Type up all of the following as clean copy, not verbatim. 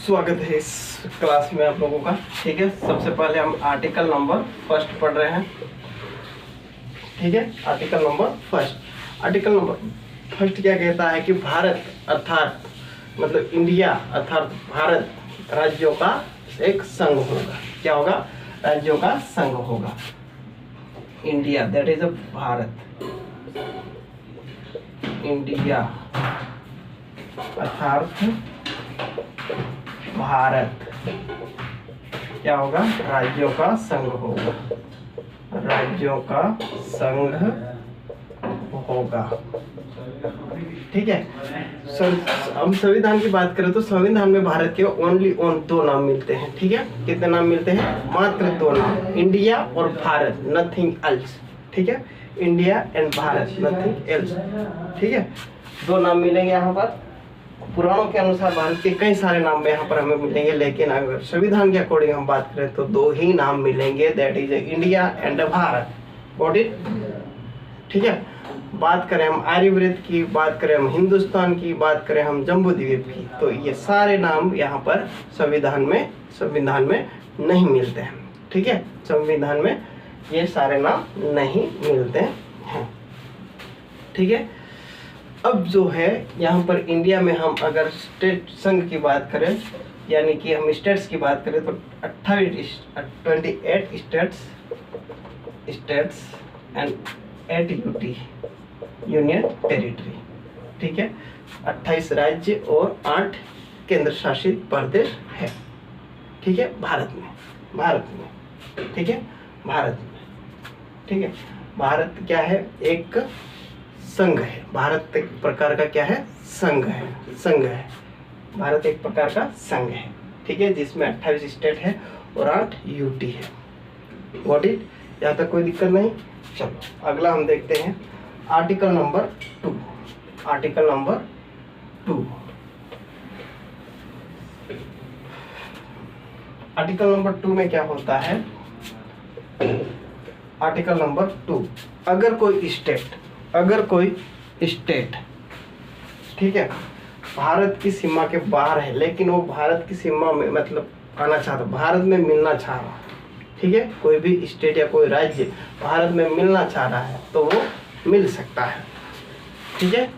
स्वागत है इस क्लास में आप लोगों का। ठीक है, सबसे पहले हम आर्टिकल नंबर फर्स्ट पढ़ रहे हैं। ठीक है, article number first. Article number first क्या कहता है कि भारत अर्थात मतलब इंडिया अर्थात भारत राज्यों का एक संघ होगा। क्या होगा? राज्यों का संघ होगा। India that is a Bharat, India अर्थात भारत क्या होगा? राज्यों का संघ होगा, राज्यों का संघ होगा। ठीक है, हम संविधान की बात करें तो संविधान में भारत के ओनली दो नाम मिलते हैं। ठीक है, कितने नाम मिलते हैं? मात्र दो नाम, इंडिया और भारत, नथिंग एल्स। ठीक है, India and Bharat, nothing else. ठीक है, दो नाम मिलेंगे यहाँ पर। पुराणों के अनुसार भारत के कई सारे नाम यहाँ पर हमें मिलेंगे, लेकिन अगर संविधान के अकॉर्डिंग हम बात करें तो दो ही नाम मिलेंगे, that is India and Bharat. Got it? ठीक है, बात करें हम आर्यव्रत की, बात करें हम हिंदुस्तान की, बात करें हम जम्बू द्वीप की, तो ये सारे नाम यहाँ पर संविधान में नहीं मिलते हैं। ठीक है, संविधान में ये सारे नाम नहीं मिलते हैं। ठीक है, अब जो है यहाँ पर इंडिया में हम अगर स्टेट संघ की बात करें, यानी कि हम स्टेट्स की बात करें तो 28 states and 8 UT union territory. ठीक है, 28 राज्य और 8 केंद्र शासित प्रदेश है। ठीक है, भारत में ठीक है, भारत में। ठीक है, भारत क्या है? एक संघ है। भारत एक प्रकार का क्या है? संघ है। भारत एक प्रकार का संघ है। ठीक है, जिसमें 28 स्टेट है और 8 यूटी है। What it? यहाँ तक कोई दिक्कत नहीं। चलो अगला हम देखते हैं article number 2। Article number 2, article number 2 में क्या होता है? आर्टिकल नंबर 2, अगर कोई स्टेट ठीक है भारत की सीमा के बाहर है, लेकिन वो भारत की सीमा में मतलब आना चाहता, भारत में मिलना चाह रहा है। ठीक है, कोई भी स्टेट या कोई राज्य भारत में मिलना चाह रहा है तो वो मिल सकता है। ठीक है,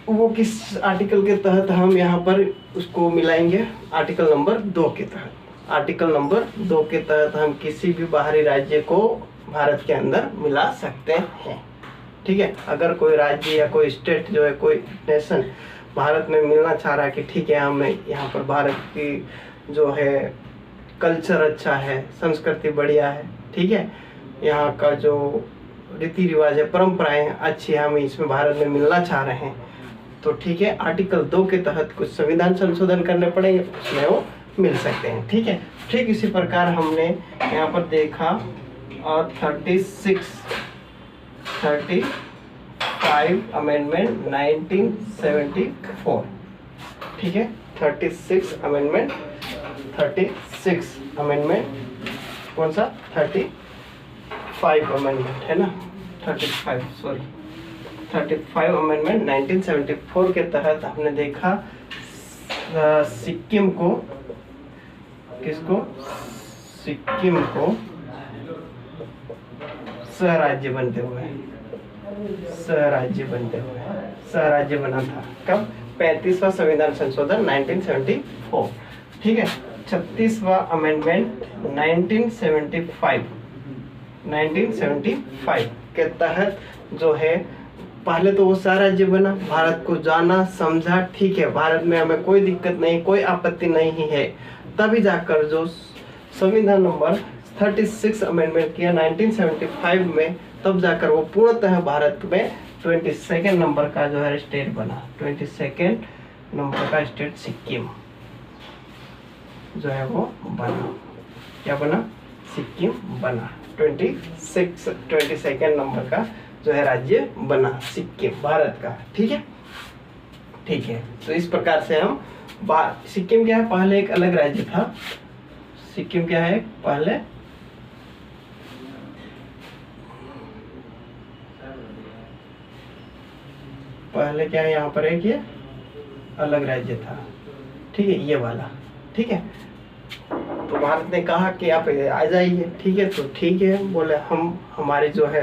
वो किस आर्टिकल के तहत हम यहाँ पर उसको मिलाएंगे? आर्टिकल नंबर 2 के तहत। आर्टिकल नंबर 2 के तहत हम किसी भी बाहरी राज्य को भारत के अंदर मिला सकते हैं। ठीक है, अगर कोई राज्य या कोई स्टेट जो है, कोई नेशन भारत में मिलना चाह रहा है कि ठीक है हमें यहाँ पर भारत की जो है कल्चर अच्छा है, संस्कृति बढ़िया है, ठीक है, यहाँ का जो रीति रिवाज है, परंपराएं अच्छी है, हम इसमें भारत में मिलना चाह रहे हैं, तो ठीक है आर्टिकल 2 के तहत कुछ संविधान संशोधन करने पड़ेंगे, उसमें वो मिल सकते हैं। ठीक है, ठीक इसी प्रकार हमने यहाँ पर देखा और 35 अमेंडमेंट 1974। ठीक है, 36 अमेंडमेंट कौन सा? 35 अमेंडमेंट है ना, 35 अमेंडमेंट 1974 के तहत हमने देखा सिक्किम को, किसको? सिक्किम को सहराज्य बनते हुए सहराज्य बना था। कब? 35वां संविधान संशोधन 1974। ठीक है, 36वां अमेंडमेंट 1975 के तहत जो है पहले तो वो सहराज्य बना, भारत को जाना समझा, ठीक है भारत में हमें कोई दिक्कत नहीं, कोई आपत्ति नहीं है, तभी जाकर जो संविधान नंबर 36 अमेंडमेंट किया 1975 में, तब जाकर वो पूर्णतः भारत में 22 नंबर का जो है स्टेट बना। 22 नंबर का स्टेट सिक्किम जो है वो बना। क्या बना? सिक्किम बना। 22 नंबर का जो है राज्य बना सिक्किम भारत का। ठीक है, ठीक है, तो इस प्रकार से हम सिक्किम क्या है? पहले एक अलग राज्य था। सिक्किम क्या है? पहले क्या है यहाँ पर एक ये अलग राज्य था। ठीक है, ये वाला। ठीक है, तो भारत ने कहा कि आप आ जाइए। ठीक है, तो ठीक है, बोले हम हमारी जो है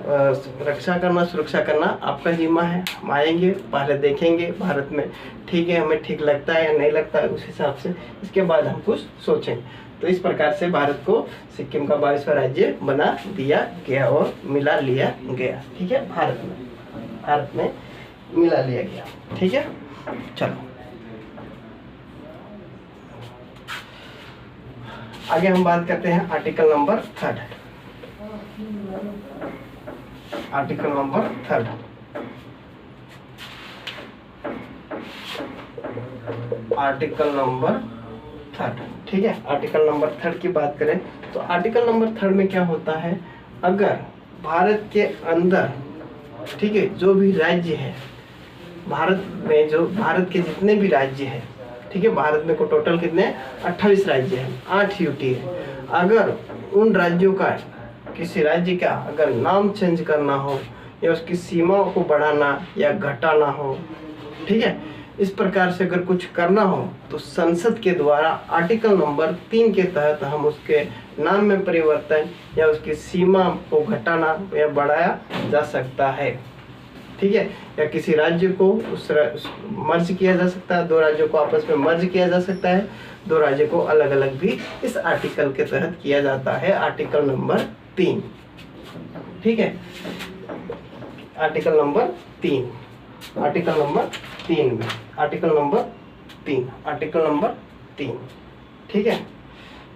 रक्षा करना, सुरक्षा करना आपका जिम्मा है, हम आएंगे, पहले देखेंगे भारत में, ठीक है, हमें ठीक लगता है या नहीं लगता है, उस हिसाब से इसके बाद हम कुछ सोचेंगे। तो इस प्रकार से भारत को सिक्किम का 22वां राज्य बना दिया गया और मिला लिया गया। ठीक है, भारत में मिला लिया गया। ठीक है, चलो आगे हम बात करते हैं article number 3। Article number 3, article number 3। ठीक है, आर्टिकल नंबर 3 की बात करें तो आर्टिकल नंबर 3 में क्या होता है, अगर भारत के अंदर, ठीक है, जो भी राज्य है भारत में, जो भारत के जितने भी राज्य हैं, ठीक है, भारत में को टोटल कितने 28 राज्य हैं, 8 यूटी है। अगर उन राज्यों का, किसी राज्य का अगर नाम चेंज करना हो या उसकी सीमाओं को बढ़ाना या घटाना हो, ठीक है, इस प्रकार से अगर कुछ करना हो तो संसद के द्वारा आर्टिकल नंबर 3 के तहत हम उसके नाम में परिवर्तन या उसकी सीमा को घटाना या बढ़ाया जा सकता है। ठीक है, या किसी राज्य को मर्ज किया जा सकता है, दो राज्यों को आपस में मर्ज किया जा सकता है, दो राज्यों को अलग अलग भी इस आर्टिकल के तहत किया जाता है, आर्टिकल नंबर 3। ठीक है, आर्टिकल नंबर 3, आर्टिकल नंबर 3 में, आर्टिकल नंबर 3, आर्टिकल नंबर 3। ठीक है,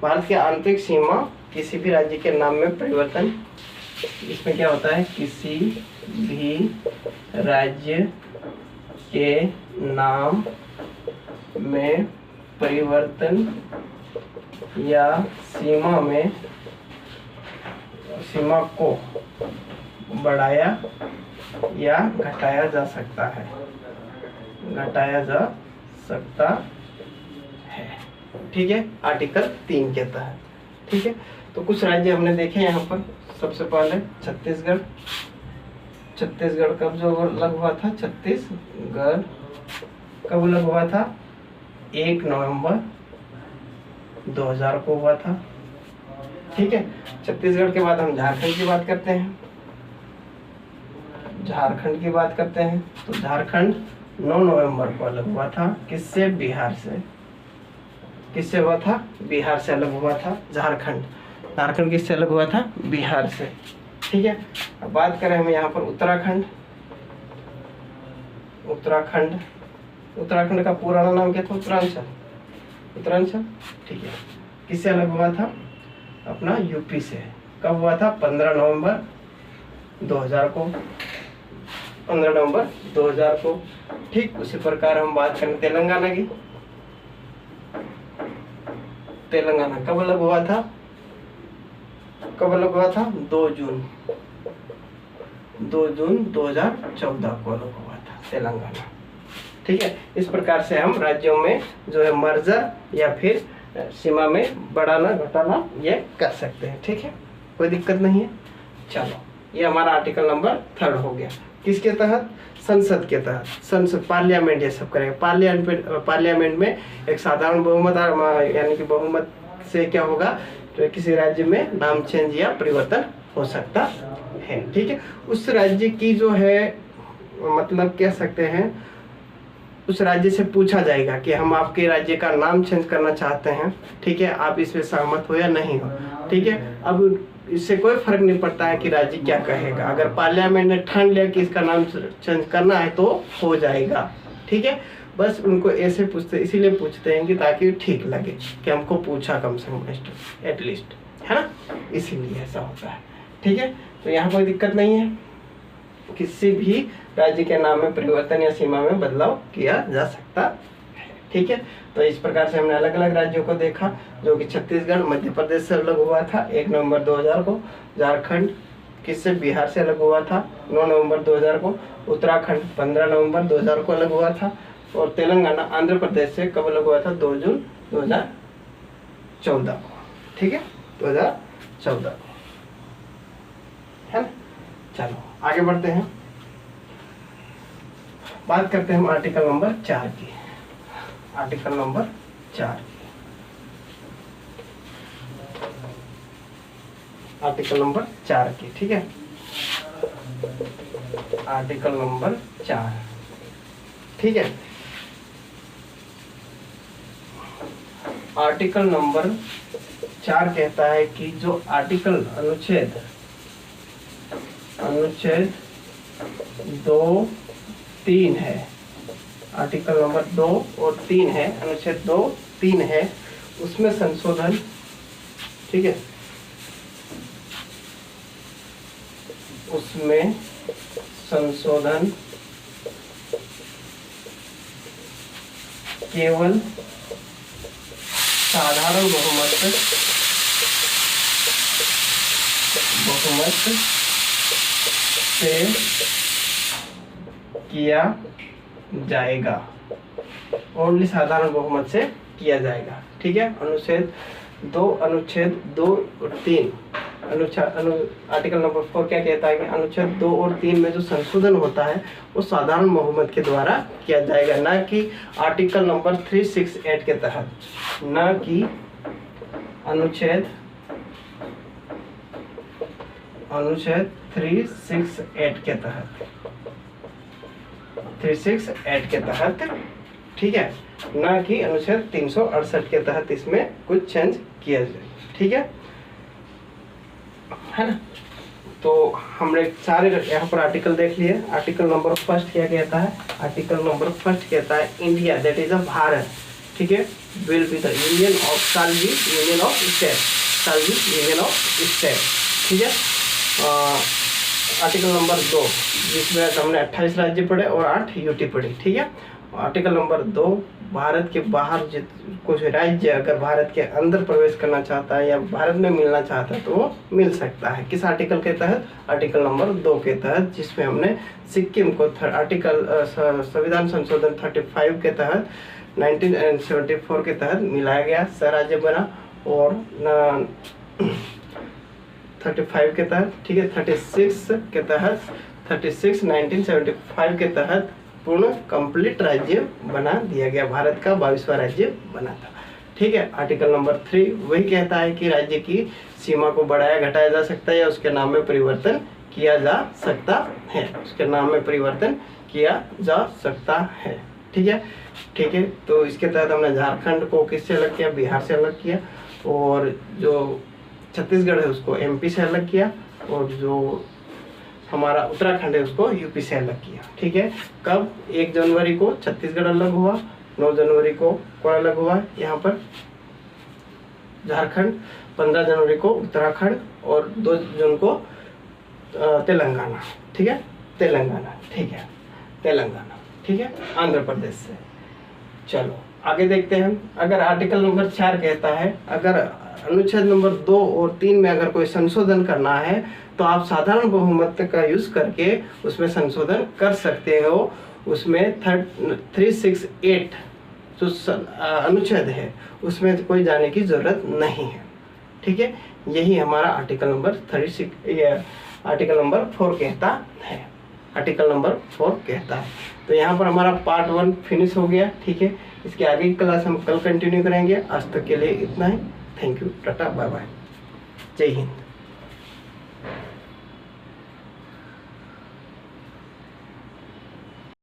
भारत की आंतरिक सीमा किसी भी राज्य के नाम में परिवर्तन, इसमें क्या होता है, किसी भी राज्य के नाम में परिवर्तन या सीमा को बढ़ाया या घटाया जा सकता है, घटाया जा सकता है। ठीक है, आर्टिकल 3 के तहत। ठीक है, तो कुछ राज्य हमने देखे यहाँ पर। सबसे पहले छत्तीसगढ़। छत्तीसगढ़ कब जो अलग हुआ था, छत्तीसगढ़ कब अलग हुआ था, 1 नवंबर 2000 को हुआ था। ठीक है, छत्तीसगढ़ के बाद हम झारखंड की बात करते हैं। झारखंड की बात करते हैं तो झारखंड 9 नवंबर को अलग हुआ था। किससे, बिहार से। किससे हुआ था, बिहार से अलग हुआ था झारखंड। झारखंड किससे अलग हुआ था, बिहार से। ठीक है, अब बात करें हम यहाँ पर उत्तराखंड। उत्तराखंड, उत्तराखंड का पुराना नाम क्या था, उत्तरांचल। उत्तरांचल, ठीक है, किससे अलग हुआ था, अपना यूपी से। कब हुआ था, 15 नवंबर 2000 को, 15 नवंबर 2000 को। ठीक उसी प्रकार हम बात करें तेलंगाना की। तेलंगाना कब अलग हुआ था, कब अलग हुआ था, 2 जून 2014 को अलग हुआ था तेलंगाना। ठीक है, इस प्रकार से हम राज्यों में जो है मर्जर या फिर सीमा में बढ़ाना घटाना ये कर सकते हैं। ठीक है, कोई दिक्कत नहीं है। चलो, ये हमारा आर्टिकल नंबर 3 हो गया। किसके तहत, संसद के तहत। संसद, पार्लियामेंट ये सब करेगा। पार्लियामेंट में एक साधारण बहुमत, यानी कि बहुमत से क्या होगा, तो किसी राज्य में नाम चेंज या परिवर्तन हो सकता है। ठीक है, उस राज्य की जो है, मतलब कह सकते हैं, उस राज्य से पूछा जाएगा कि हम आपके राज्य का नाम चेंज करना चाहते हैं। ठीक है, आप इसमें सहमत हो या नहीं हो। ठीक है, अब इससे कोई फर्क नहीं पड़ता है कि राज्य क्या कहेगा। अगर पार्लियामेंट ने ठान लिया कि इसका नाम चेंज करना है तो हो जाएगा। ठीक है, बस उनको ऐसे पूछते, इसीलिए पूछते हैं कि ताकि ठीक लगे कि हमको पूछा कम से कम एटलीस्ट, है ना, इसीलिए ऐसा होता है। ठीक है, तो यहाँ कोई दिक्कत नहीं है, किसी भी राज्य के नाम में परिवर्तन या सीमा में बदलाव किया जा सकता है। ठीक है, तो इस प्रकार से हमने अलग अलग राज्यों को देखा, जो कि छत्तीसगढ़ मध्य प्रदेश से अलग हुआ था 1 नवंबर 2000 को। झारखंड किससे, बिहार से अलग हुआ था 9 नवंबर 2000 को। उत्तराखंड 15 नवंबर 2000 को अलग हुआ था। और तेलंगाना आंध्र प्रदेश से कब अलग हुआ था, 2 जून 2014 को। ठीक है, 2014 को, है ना। चलो आगे बढ़ते हैं, बात करते हैं हम आर्टिकल नंबर 4 की। आर्टिकल नंबर 4, आर्टिकल नंबर 4 की, ठीक है, आर्टिकल नंबर 4, ठीक है। आर्टिकल नंबर 4 कहता है कि जो आर्टिकल अनुच्छेद 2, 3 है, आर्टिकल नंबर 2 और 3 है, अनुच्छेद 2, 3 है, उसमें संशोधन, ठीक है, उसमें संशोधन केवल साधारण बहुमत से किया जाएगा, ओनली साधारण बहुमत से किया जाएगा, ठीक है। अनुच्छेद 2 और 3 आर्टिकल नंबर 4 क्या कहता है कि अनुच्छेद 2 और 3 में जो संशोधन होता है वो साधारण बहुमत के द्वारा किया जाएगा, ना कि आर्टिकल नंबर 368 के तहत, ना कि अनुच्छेद 368 के तहत, 368 के तहत, ठीक है, ना कि अनुच्छेद 368 के तहत इसमें कुछ चेंज किया जाए, ठीक है ना। तो हमने सारे यहाँ पर आर्टिकल देख लिए। आर्टिकल नंबर 1 क्या कहता है? आर्टिकल नंबर 1 कहता है India, that is a Bharat, ठीक है, will be the union of, shall be union of state, shall be union of state, ठीक है। आर्टिकल नंबर 2 जिसमें हमने 28 राज्य पढ़े और 8 यूटी पढ़ी, ठीक है। आर्टिकल नंबर 2, भारत के बाहर कुछ राज्य अगर भारत के अंदर प्रवेश करना चाहता है या भारत में मिलना चाहता है तो वो मिल सकता है। किस आर्टिकल के तहत? आर्टिकल नंबर 2 के तहत, जिसमें हमने सिक्किम को आर्टिकल संविधान संशोधन 35 के तहत 1974 के तहत मिलाया गया, स्वराज्य बना, और 35 के तहत, ठीक है, 36 के तहत, 36 1975 के तहत पूर्ण कंप्लीट राज्य बना दिया गया, भारत का 22वां राज्य बना था, ठीक है। आर्टिकल नंबर 3 वही कहता है कि राज्य की सीमा को बढ़ाया घटाया जा सकता है या उसके नाम में परिवर्तन किया जा सकता है, उसके नाम में परिवर्तन किया जा सकता है, ठीक है, ठीक है। तो इसके तहत हमने झारखंड को किससे अलग किया? बिहार से अलग किया, और जो छत्तीसगढ़ है उसको एमपी से अलग किया, और जो हमारा उत्तराखंड है उसको यूपी से अलग किया, ठीक है। कब? 1 जनवरी को छत्तीसगढ़ अलग हुआ, 9 जनवरी को कौन अलग हुआ? यहाँ पर झारखंड, 15 जनवरी को उत्तराखंड, और 2 जून को तेलंगाना, ठीक है, तेलंगाना, ठीक है, तेलंगाना, ठीक है, आंध्र प्रदेश से। चलो आगे देखते हैं। अगर आर्टिकल नंबर 4 कहता है अगर अनुच्छेद नंबर 2 और 3 में अगर कोई संशोधन करना है तो आप साधारण बहुमत का यूज करके उसमें संशोधन कर सकते हो। उसमें 368 जो अनुच्छेद है उसमें कोई जाने की जरूरत नहीं है, ठीक है। यही हमारा आर्टिकल नंबर आर्टिकल नंबर 4 कहता है, आर्टिकल नंबर 4 कहता है। तो यहाँ पर हमारा पार्ट 1 फिनिश हो गया, ठीक है। इसके आगे की क्लास हम कल कंटिन्यू करेंगे। आज तक के लिए इतना ही। Thank you, tata, bye bye, जय हिंद।